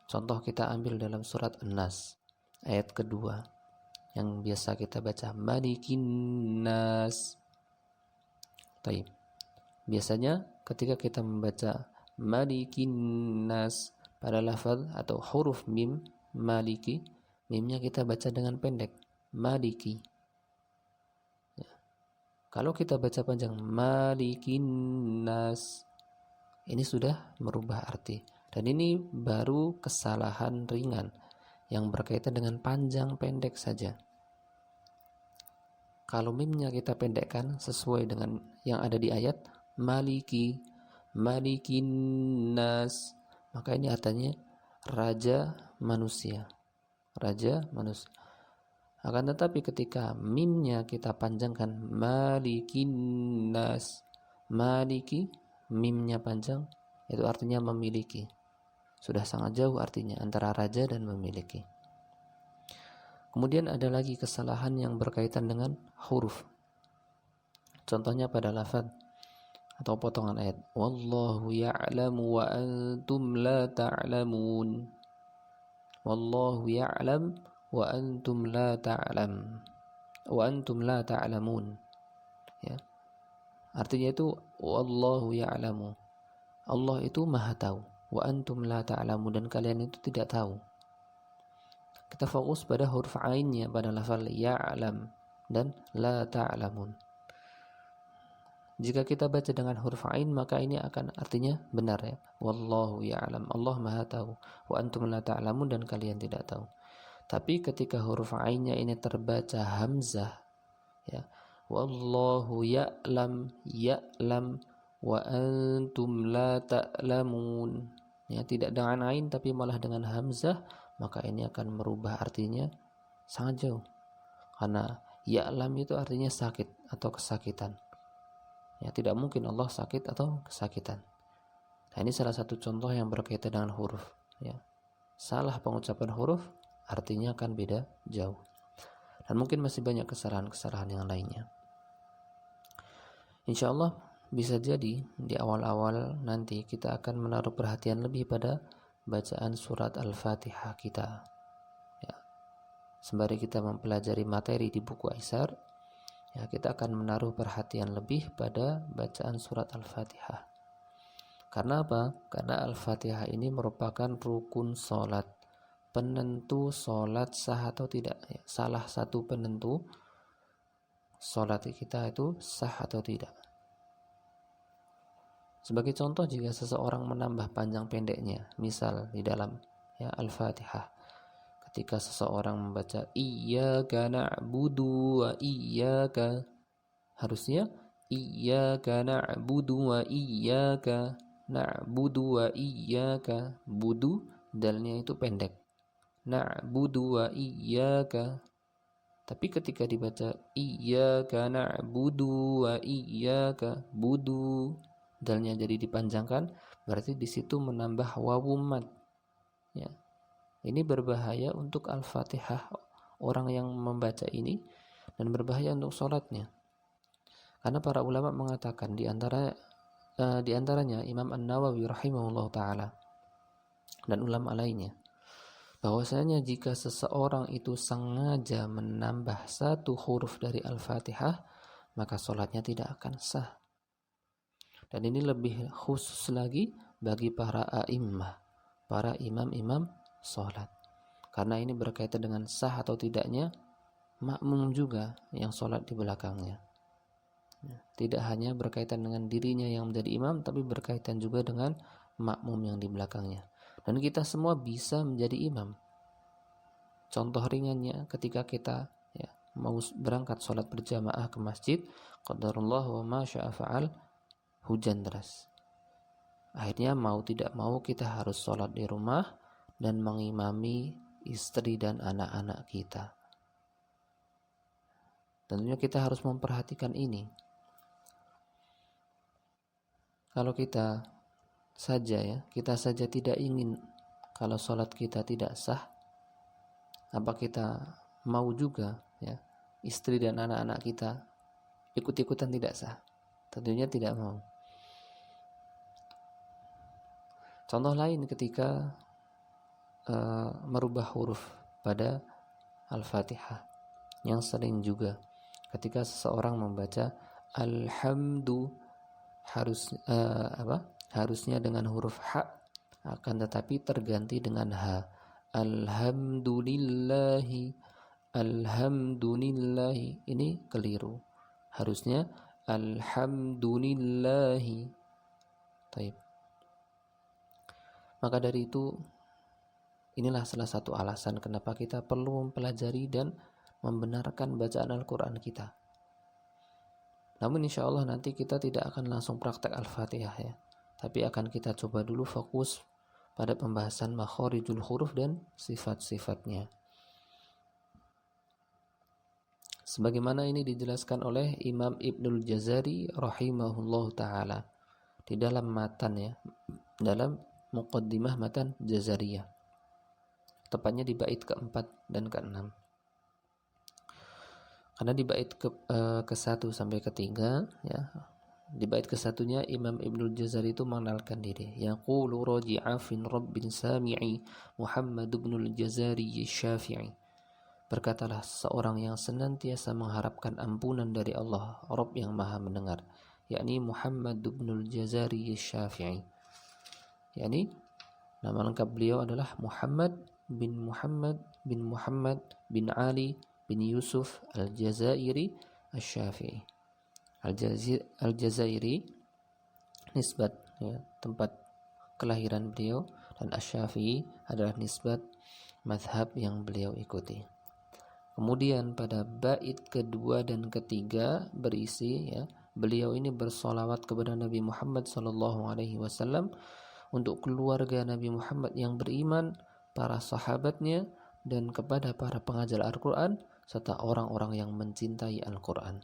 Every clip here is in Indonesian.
Contoh kita ambil dalam surat An-Nas ayat kedua yang biasa kita baca, Malikin Nas. Taib. Biasanya ketika kita membaca Malikin Nas pada lafaz atau huruf mim Maliki, mimnya kita baca dengan pendek, Maliki. Ya. Kalau kita baca panjang Malikin Nas, ini sudah merubah arti. Dan ini baru kesalahan ringan yang berkaitan dengan panjang pendek saja. Kalau mimnya kita pendekkan sesuai dengan yang ada di ayat Maliki, Malikin Nas, maka ini artinya raja manusia. Raja manusia. Akan tetapi ketika mimnya kita panjangkan Malikin Nas, Maliki, mimnya panjang, itu artinya memiliki. Sudah sangat jauh artinya antara raja dan memiliki. Kemudian ada lagi kesalahan yang berkaitan dengan huruf. Contohnya pada lafaz atau potongan ayat, Wallahu ya'lamu wa antum la ta'lamun. Wallahu ya'lam wa antum la ta'lam. Wa antum la ta'lamun. Ya. Artinya itu Wallahu ya'lamu. Allah itu Maha tahu. Wa antum la ta'lamu, dan kalian itu tidak tahu. Kita fokus pada huruf ainnya pada lafaz ya'lam dan la ta'lamun. Jika kita baca dengan huruf ain, maka ini akan artinya benar ya. Wallahu ya'lam, Allah Maha tahu. Wa antum la ta'lamun, dan kalian tidak tahu. Tapi ketika huruf ainnya ini terbaca hamzah ya. Wallahu ya'lam, ya'lam wa antum la ta'lamun. Ya, tidak dengan ain tapi malah dengan hamzah, maka ini akan merubah artinya sangat jauh. Karena ya'lam itu artinya sakit atau kesakitan. Ya, tidak mungkin Allah sakit atau kesakitan. Nah, ini salah satu contoh yang berkaitan dengan huruf. Ya. Salah pengucapan huruf, artinya akan beda jauh. Dan mungkin masih banyak kesalahan-kesalahan yang lainnya. Insya Allah bisa jadi di awal-awal nanti kita akan menaruh perhatian lebih pada bacaan surat Al-Fatihah kita. Ya. Sembari kita mempelajari materi di buku Aisar, ya, kita akan menaruh perhatian lebih pada bacaan surat Al-Fatihah. Karena apa? Karena Al-Fatihah ini merupakan rukun sholat, penentu sholat sah atau tidak. Ya, salah satu penentu sholat kita itu sah atau tidak. Sebagai contoh, jika seseorang menambah panjang pendeknya, misal di dalam ya, Al-Fatihah, ketika seseorang membaca Iyyaka na'budu wa iyyaka, harusnya Iyyaka na'budu wa iyyaka, na'budu wa iyyaka, budu dalnya itu pendek, na'budu wa iyyaka. Tapi ketika dibaca Iyyaka na'budu wa iyyaka, budu dalnya jadi dipanjangkan, berarti di situ menambah wawu mad. Ya. Ini berbahaya untuk Al-Fatihah orang yang membaca ini, dan berbahaya untuk sholatnya. Karena para ulama mengatakan di antaranya Imam An-Nawawi rahimahullah ta'ala dan ulama lainnya, bahwasanya jika seseorang itu sengaja menambah satu huruf dari Al-Fatihah, maka sholatnya tidak akan sah. Dan ini lebih khusus lagi bagi para a'immah, para imam-imam sholat. Karena ini berkaitan dengan sah atau tidaknya makmum juga yang sholat di belakangnya. Tidak hanya berkaitan dengan dirinya yang menjadi imam, tapi berkaitan juga dengan makmum yang di belakangnya. Dan kita semua bisa menjadi imam. Contoh ringannya ketika kita ya, mau berangkat sholat berjamaah ke masjid, qadarullah wa ma syaa fa'al, hujan deras. Akhirnya mau tidak mau kita harus sholat di rumah dan mengimami istri dan anak-anak kita. Tentunya kita harus memperhatikan ini. Kalau kita saja tidak ingin kalau sholat kita tidak sah, apa kita mau juga ya istri dan anak-anak kita ikut-ikutan tidak sah? Tentunya tidak mau. Contoh lain ketika merubah huruf pada Al-Fatihah, yang sering juga ketika seseorang membaca alhamdu harusnya dengan huruf ha, akan tetapi terganti dengan ha. Alhamdulillahi, ini keliru, harusnya alhamdulillahi. Taib. Maka dari itu, inilah salah satu alasan kenapa kita perlu mempelajari dan membenarkan bacaan Al-Quran kita. Namun insya Allah nanti kita tidak akan langsung praktek Al-Fatihah ya, tapi akan kita coba dulu fokus pada pembahasan makhorijul huruf dan sifat-sifatnya. Sebagaimana ini dijelaskan oleh Imam Ibnul Jazari rahimahullahu ta'ala di dalam matan ya, dalam muqaddimah matan Jazariyah, tepatnya di bait keempat dan keenam. Karena di bait ke-1 sampai ke-3 ya, di bait ke-1-nya Imam Ibnul Jazari itu mengenalkan diri. Yaqulu raji'a fin rabbin sami'i Muhammad ibnul Jazari Syafi'i. Berkatalah seorang yang senantiasa mengharapkan ampunan dari Allah, Rabb yang Maha mendengar, yakni Muhammad ibnul Jazari Syafi'i. Yakni nama lengkap beliau adalah Muhammad bin Ali bin Yusuf Al-Jazairi Asy-Syafi'i. Al-Jazairi nisbat ya, tempat kelahiran beliau, dan Asy-Syafi'i adalah nisbat mazhab yang beliau ikuti. Kemudian pada bait kedua dan ketiga berisi ya, beliau ini bersolawat kepada Nabi Muhammad SAW, untuk keluarga Nabi Muhammad yang beriman, para sahabatnya, dan kepada para pengajar Al-Quran serta orang-orang yang mencintai Al-Quran.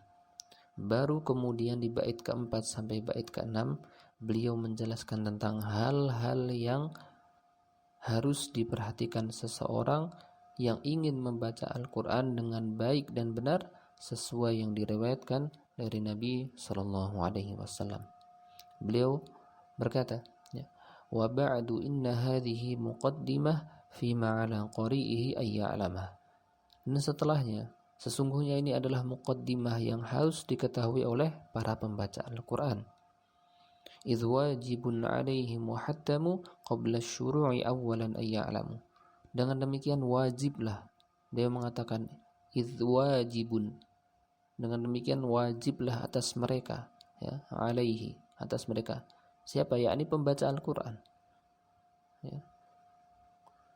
Baru kemudian di bait keempat sampai bait keenam beliau menjelaskan tentang hal-hal yang harus diperhatikan seseorang yang ingin membaca Al-Quran dengan baik dan benar sesuai yang diriwayatkan dari Nabi SAW. Beliau berkata, wa ba'du inna hadhihi muqaddimah fi ma'ala qari'ihi ay ya'lamah. Dan setelahnya, sesungguhnya ini adalah muqaddimah yang harus diketahui oleh para pembaca Al-Quran. Idh wajibun alaihi muhattamu qabla syuru'i awalan ay ya'lamu. Dengan demikian wajiblah, dia mengatakan idh wajibun, dengan demikian wajiblah atas mereka ya, alaihi, atas mereka. Siapa? Yakni pembaca Al-Quran ya.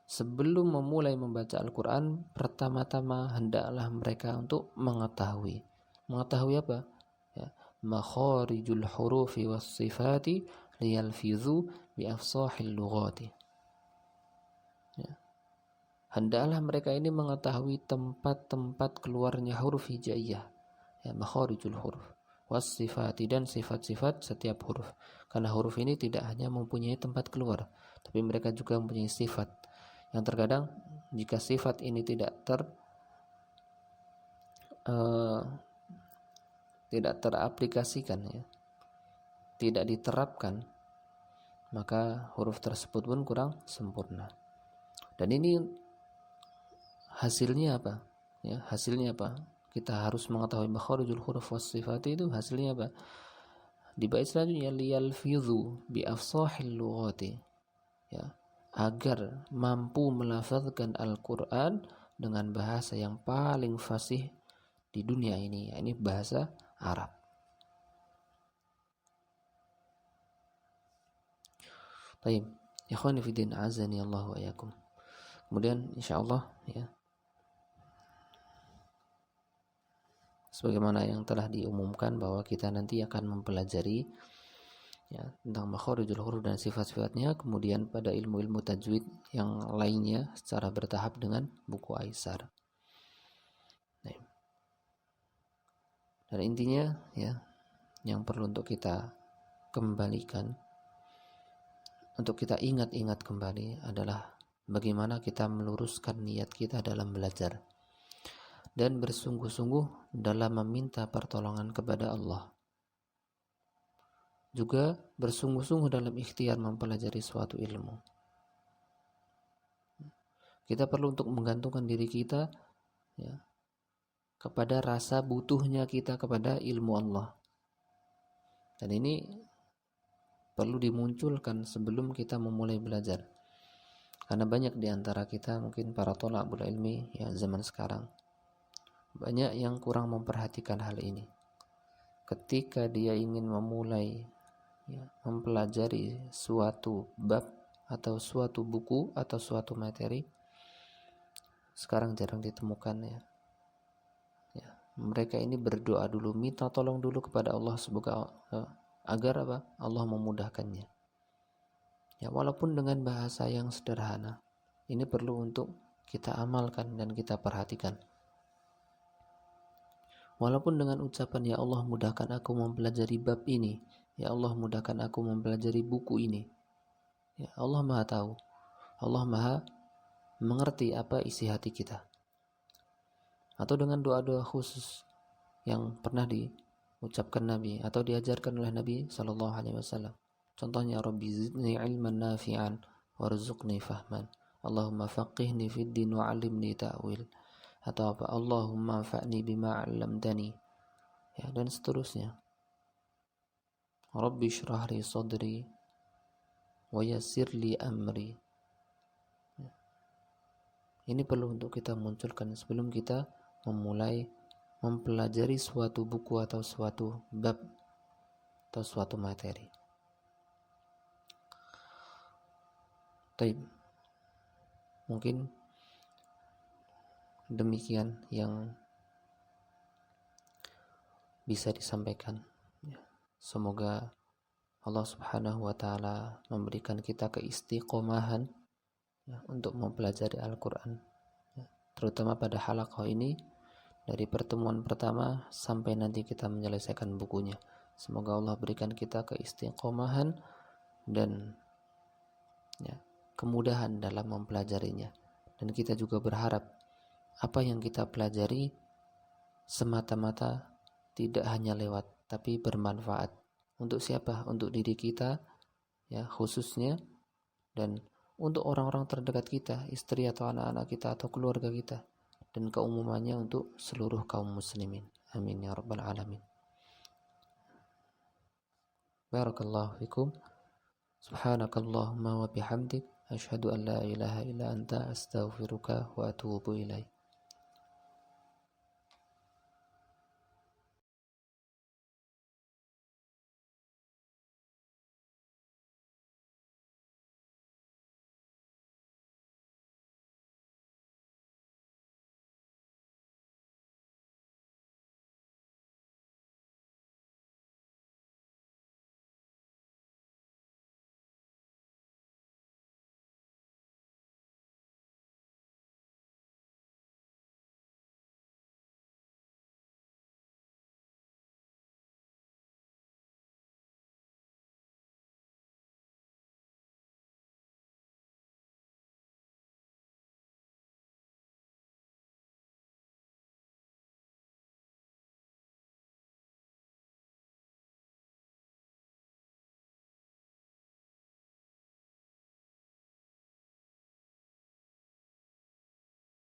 Sebelum memulai membaca Al-Quran, pertama-tama hendaklah mereka untuk mengetahui apa? Ya, makharijul hurufi was sifati liyalfizu bi afsahil lughati. Ya. Hendaklah mereka ini mengetahui tempat-tempat keluarnya huruf hijaiyah, ya, makharijul huruf was sifati, dan sifat-sifat setiap huruf. Karena huruf ini tidak hanya mempunyai tempat keluar, tapi mereka juga mempunyai sifat. Yang terkadang jika sifat ini tidak teraplikasikan ya, tidak diterapkan, maka huruf tersebut pun kurang sempurna. Dan ini hasilnya apa? Ya, hasilnya apa? Kita harus mengetahui makharijul huruf was sifat itu hasilnya apa? Di bait selanjutnya liyalfizu bi afsahil lughati. Ya, agar mampu melafazkan Al-Quran dengan bahasa yang paling fasih di dunia ini, yakni bahasa Arab. Baik, ikhwani fiddin azani Allah wa iyyakum. Kemudian insyaallah ya, sebagaimana yang telah diumumkan bahwa kita nanti akan mempelajari ya, tentang makharijul huruf dan sifat-sifatnya, kemudian pada ilmu-ilmu tajwid yang lainnya secara bertahap dengan buku Aisar. Nah, dan intinya ya, yang perlu untuk kita kembalikan, untuk kita ingat-ingat kembali adalah bagaimana kita meluruskan niat kita dalam belajar dan bersungguh-sungguh dalam meminta pertolongan kepada Allah. Juga bersungguh-sungguh dalam ikhtiar mempelajari suatu ilmu. Kita perlu untuk menggantungkan diri kita ya, kepada rasa butuhnya kita kepada ilmu Allah. Dan ini perlu dimunculkan sebelum kita memulai belajar. Karena banyak di antara kita, mungkin para thalabul ilmi ya zaman sekarang, banyak yang kurang memperhatikan hal ini. Ketika dia ingin memulai ya, mempelajari suatu bab atau suatu buku atau suatu materi, sekarang jarang ditemukan ya. Mereka ini berdoa dulu, minta tolong dulu kepada Allah semoga agar apa? Allah memudahkannya. Ya, walaupun dengan bahasa yang sederhana, ini perlu untuk kita amalkan dan kita perhatikan. Walaupun dengan ucapan, ya Allah mudahkan aku mempelajari bab ini, ya Allah mudahkan aku mempelajari buku ini. Ya, Allah Maha tahu, Allah Maha mengerti apa isi hati kita. Atau dengan doa-doa khusus yang pernah diucapkan Nabi atau diajarkan oleh Nabi Sallallahu Alaihi Wasallam. Contohnya, Rabbi zidni ilman nafi'an warzuqni fahman, Allahumma faqihni fid din wa 'allimni ta'wil, atau apa, Allahumma anfa'ni bima 'allamtani, ya, dan seterusnya. Rabbi shrah li sadri wa yassir li amri. Ini perlu untuk kita munculkan sebelum kita memulai mempelajari suatu buku atau suatu bab atau suatu materi. Baik, mungkin demikian yang bisa disampaikan. Semoga Allah Subhanahu wa Ta'ala memberikan kita keistiqomahan ya, untuk mempelajari Al-Quran ya, terutama pada halaqah ini, dari pertemuan pertama sampai nanti kita menyelesaikan bukunya. Semoga Allah berikan kita keistiqomahan dan ya, kemudahan dalam mempelajarinya. Dan kita juga berharap apa yang kita pelajari semata-mata tidak hanya lewat, tapi bermanfaat. Untuk siapa? Untuk diri kita ya khususnya, dan untuk orang-orang terdekat kita, istri atau anak-anak kita atau keluarga kita, dan keumumannya untuk seluruh kaum muslimin. Amin ya rabbal alamin. Barakallahu fikum. Subhanakallahumma wa bihamdik, asyhadu an la ilaha illa anta, astaghfiruka wa atubu ilaik.